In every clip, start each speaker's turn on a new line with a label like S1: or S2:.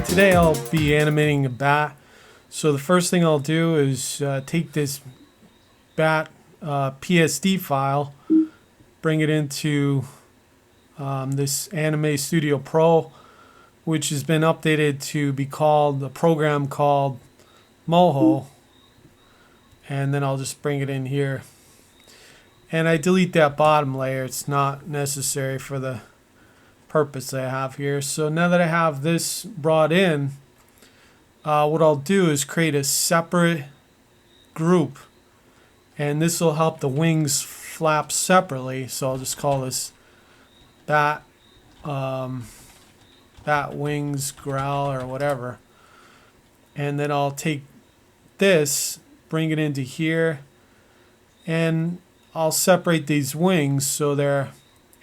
S1: and today I'll be animating a bat. So the first thing I'll do is take this bat PSD file, bring it into this Anime Studio Pro, which has been updated to be called a program called Moho, and then I'll just bring it in here. And I delete that bottom layer. It's not necessary for the purpose I have here. So now that I have this brought in, what I'll do is create a separate group, and this will help the wings flap separately. So I'll just call this bat wings growl or whatever, and then I'll take this, bring it into here, and I'll separate these wings so they're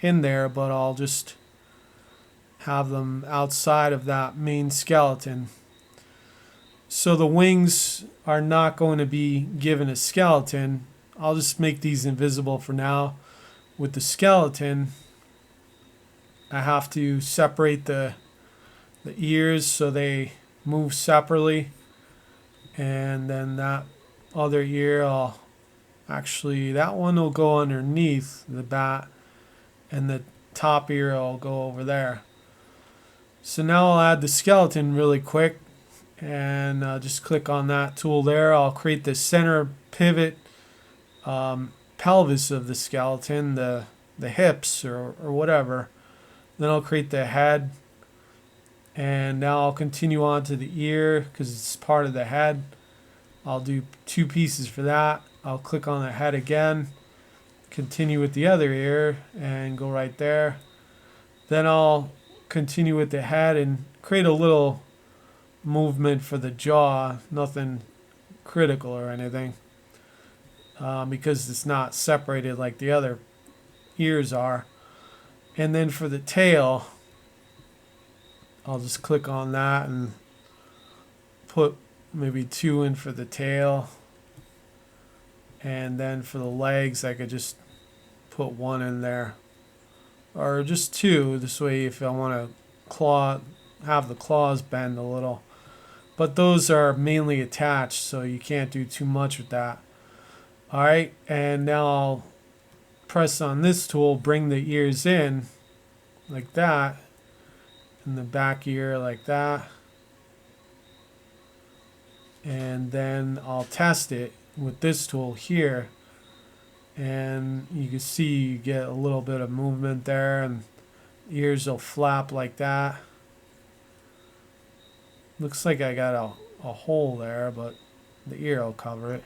S1: in there, but I'll just have them outside of that main skeleton. So the wings are not going to be given a skeleton. I'll just make these invisible for now. With the skeleton, I have to separate the ears so they move separately, and then that other ear, that one will go underneath the bat, and the top ear will go over there. So now I'll add the skeleton really quick, and just click on that tool there. I'll create the center pivot pelvis of the skeleton, the hips or whatever. Then I'll create the head, and now I'll continue on to the ear because it's part of the head. I'll do 2 pieces for that. I'll click on the head again, continue with the other ear, and go right there. Then I'll continue with the head and create a little movement for the jaw, nothing critical or anything, because it's not separated like the other ears are. And then for the tail, I'll just click on that and put maybe 2 in for the tail. And then for the legs, I could just put 1 in there, or just 2. This way, if I want to have the claws bend a little. But those are mainly attached, so you can't do too much with that. Alright, and now I'll press on this tool, bring the ears in like that, and the back ear like that. And then I'll test it with this tool here, and you can see you get a little bit of movement there, and ears will flap like that. Looks like I got a hole there, but the ear will cover it.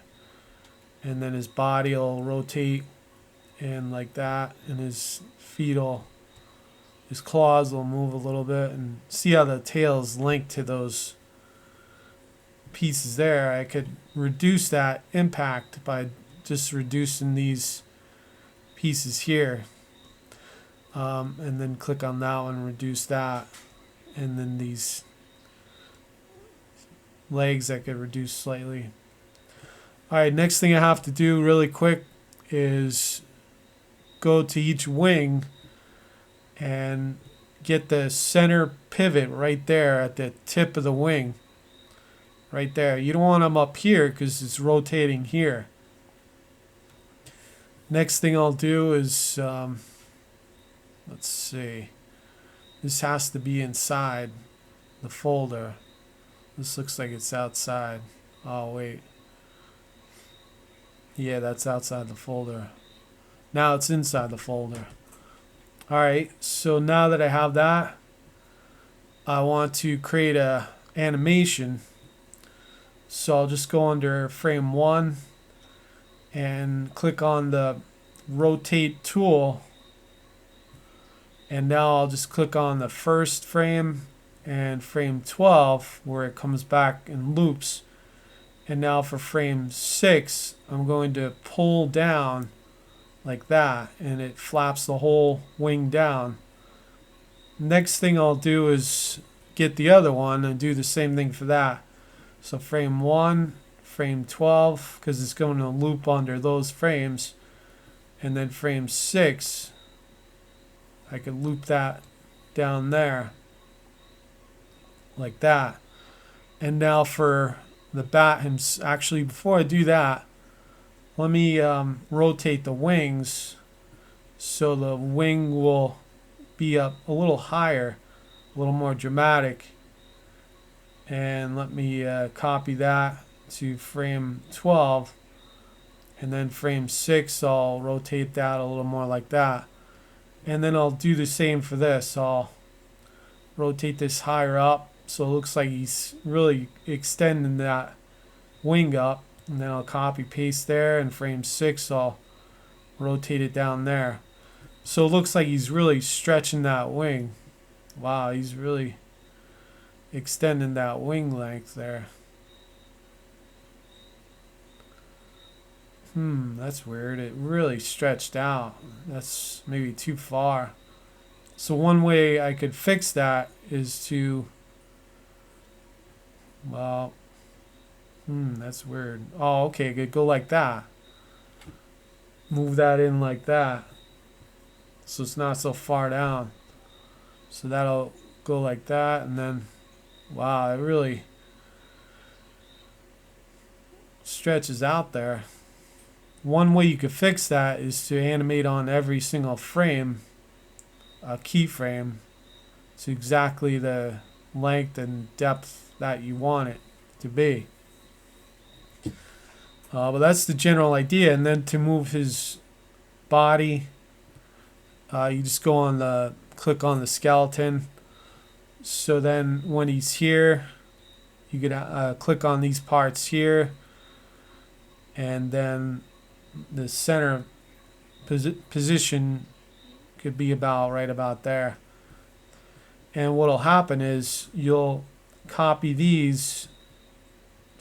S1: And then his body will rotate in like that, and his claws will move a little bit, and see how the tail is linked to those pieces there. I could reduce that impact by just reducing these pieces here, and then click on that one, reduce that, and then these legs I could reduce slightly. Alright, next thing I have to do really quick is go to each wing and get the center pivot right there at the tip of the wing. Right there. You don't want them up here because it's rotating here. Next thing I'll do is, let's see. This has to be inside the folder. This looks like it's outside. Oh, wait. Yeah, that's outside the folder. Now it's inside the folder. Alright, so now that I have that, I want to create a animation. So I'll just go under frame 1 and click on the rotate tool, and now I'll just click on the first frame and frame 12 where it comes back and loops. And now for frame 6, I'm going to pull down like that, and it flaps the whole wing down. Next thing I'll do is get the other one and do the same thing for that. So frame 1, frame 12, because it's going to loop under those frames, and then frame 6, I could loop that down there. like that. And now for the bat, actually before I do that, let me rotate the wings so the wing will be up a little higher, a little more dramatic. And let me copy that to frame 12. And then frame 6, I'll rotate that a little more like that. And then I'll do the same for this. I'll rotate this higher up so it looks like he's really extending that wing up. And then I'll copy paste there, and frame 6 I'll rotate it down there. So it looks like he's really stretching that wing. Wow, he's really extending that wing length there. That's weird. It really stretched out. That's maybe too far. So one way I could fix that is to, well, that's weird. Oh, okay, good. Go like that. Move that in like that, so it's not so far down. So that'll go like that, and then, wow, it really stretches out there. One way you could fix that is to animate on every single frame, a keyframe, to exactly the length and depth that you want it to be. But that's the general idea. And then to move his body, you just go on the, click on the skeleton. So then when he's here, you could click on these parts here, and then the center position could be about right about there. And what'll happen is you'll copy these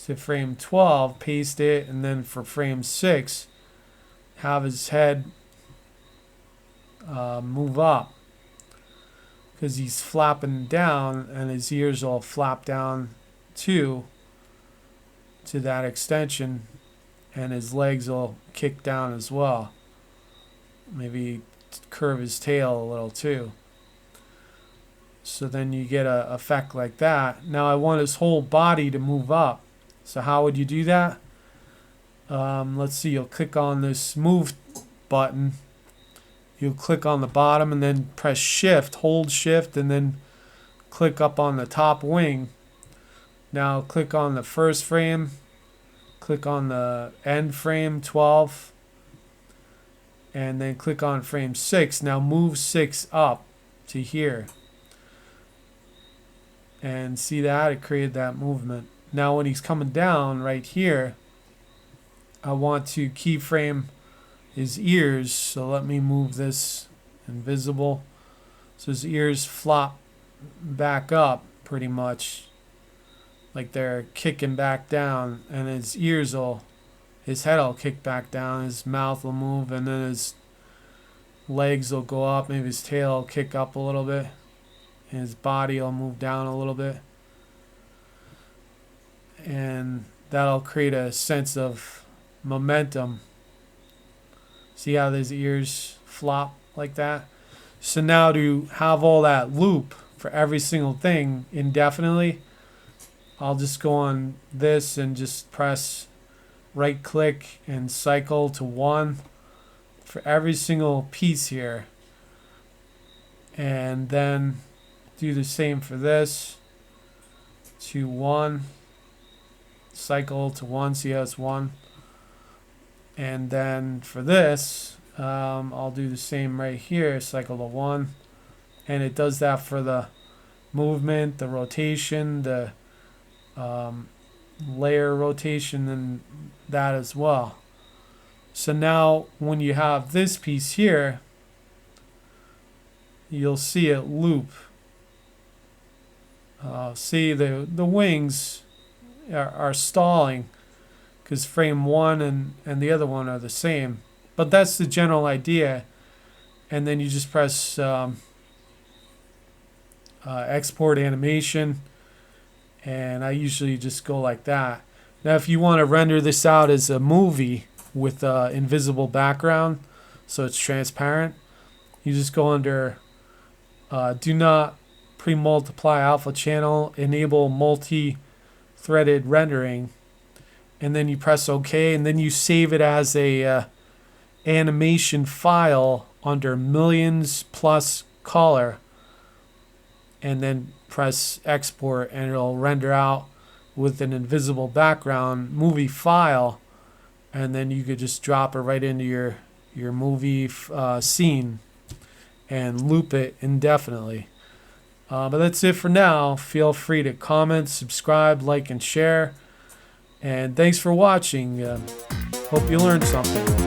S1: to frame 12, paste it, and then for frame 6 have his head move up, because he's flapping down, and his ears will flap down too, to that extension, and his legs will kick down as well. Maybe curve his tail a little too. So then you get a effect like that. Now I want his whole body to move up. So how would you do that? Let's see, you'll click on this move button. You'll click on the bottom and then press shift, hold shift, and then click up on the top wing. Now click on the first frame, click on the end frame 12, and then click on frame 6. Now move 6 up to here. And see that? It created that movement. Now when he's coming down right here, I want to keyframe his ears. So let me move this invisible. So his ears flop back up pretty much, like they're kicking back down, and his ears will, his head will kick back down, his mouth will move, and then his legs will go up, maybe his tail will kick up a little bit, and his body will move down a little bit. And that'll create a sense of momentum. See how his ears flop like that? So now to have all that loop for every single thing indefinitely, I'll just go on this and just press right click and cycle to 1 for every single piece here. And then do the same for this, to 1, cycle to 1, see how it's 1. And then for this, I'll do the same right here, cycle to 1. And it does that for the movement, the rotation, the layer rotation, and that as well. So now when you have this piece here, you'll see it loop. See the wings are stalling because frame 1 and the other one are the same. But that's the general idea. And then you just press export animation, and I usually just go like that. Now if you want to render this out as a movie with invisible background so it's transparent, you just go under do not pre-multiply alpha channel, enable multi-threaded rendering, and then you press OK, and then you save it as a animation file under millions plus color, and then press export, and it'll render out with an invisible background movie file, and then you could just drop it right into your movie scene and loop it indefinitely. But that's it for now. Feel free to comment, subscribe, like, and share. And thanks for watching. Hope you learned something.